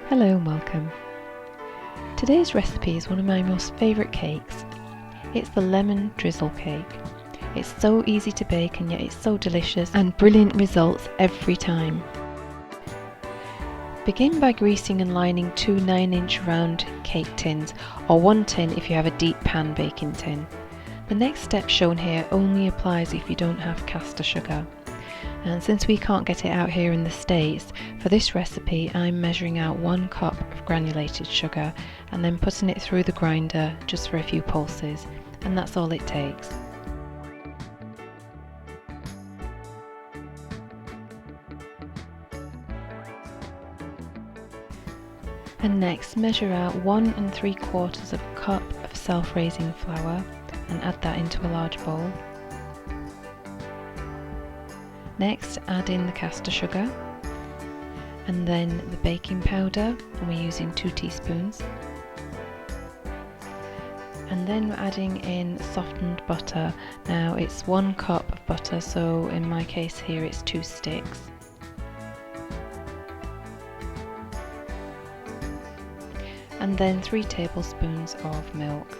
Hello and welcome. Today's recipe is one of my most favourite cakes. It's the lemon drizzle cake. It's so easy to bake and yet it's so delicious and brilliant results every time. Begin by greasing and lining two 9-inch round cake tins, or one tin if you have a deep pan baking tin. The next step shown here only applies if you don't have caster sugar. And since we can't get it out here in the States, for this recipe I'm measuring out 1 cup of granulated sugar and then putting it through the grinder just for a few pulses, and that's all it takes. And next measure out 1 3/4 cup of self-raising flour and add that into a large bowl. Next, add in the caster sugar and then the baking powder, and we're using 2 teaspoons. And then we're adding in softened butter. Now it's 1 cup of butter, so in my case here it's 2 sticks. And then 3 tablespoons of milk.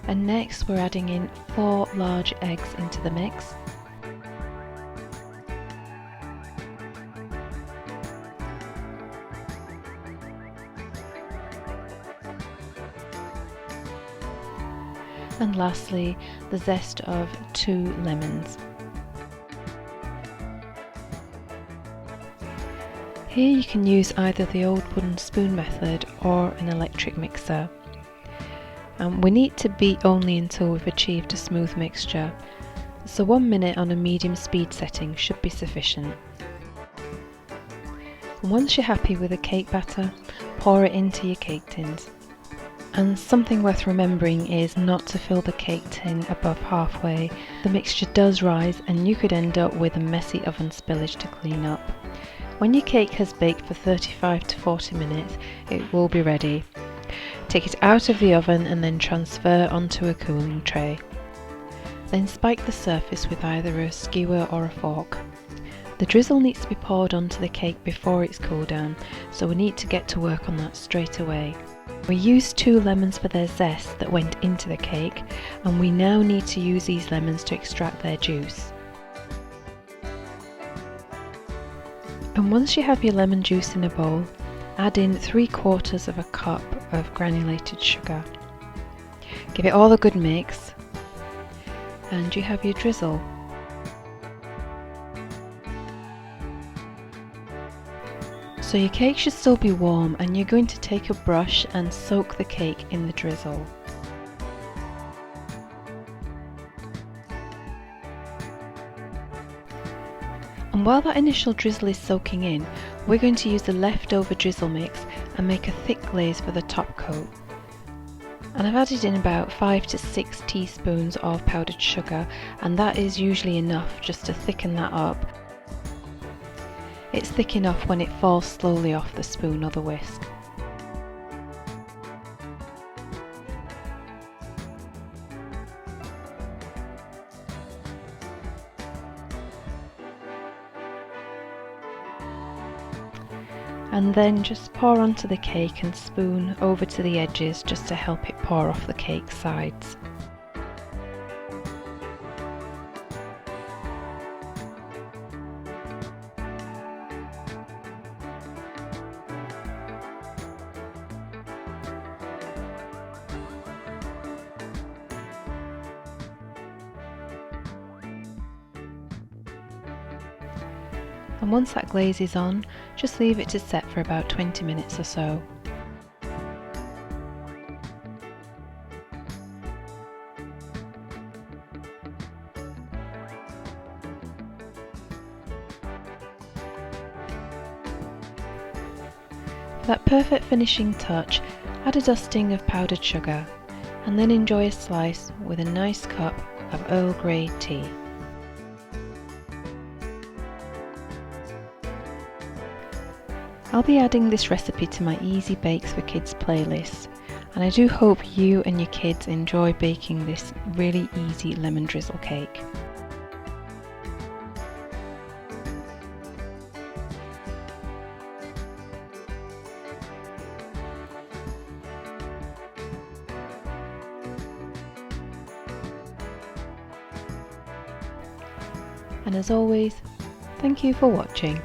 And next we're adding in 4 large eggs into the mix. And lastly, the zest of 2 lemons. Here you can use either the old wooden spoon method or an electric mixer. We need to beat only until we've achieved a smooth mixture, so 1 minute on a medium speed setting should be sufficient. And once you're happy with the cake batter, pour it into your cake tins. And something worth remembering is not to fill the cake tin above halfway. The mixture does rise and you could end up with a messy oven spillage to clean up. When your cake has baked for 35 to 40 minutes, it will be ready. Take it out of the oven and then transfer onto a cooling tray. Then spike the surface with either a skewer or a fork. The drizzle needs to be poured onto the cake before it's cooled down, so we need to get to work on that straight away. We used 2 lemons for their zest that went into the cake, and we now need to use these lemons to extract their juice. And once you have your lemon juice in a bowl, add in 3/4 cup of granulated sugar. Give it all a good mix and you have your drizzle. So your cake should still be warm and you're going to take a brush and soak the cake in the drizzle. And while that initial drizzle is soaking in, we're going to use the leftover drizzle mix and make a thick glaze for the top coat. And I've added in about 5 to 6 teaspoons of powdered sugar, and that is usually enough just to thicken that up. It's thick enough when it falls slowly off the spoon or the whisk. And then just pour onto the cake and spoon over to the edges just to help it pour off the cake sides. And once that glaze is on, just leave it to set for about 20 minutes or so. For that perfect finishing touch, add a dusting of powdered sugar and then enjoy a slice with a nice cup of Earl Grey tea. I'll be adding this recipe to my Easy Bakes for Kids playlist, And I do hope you and your kids enjoy baking this really easy lemon drizzle cake. And as always, thank you for watching.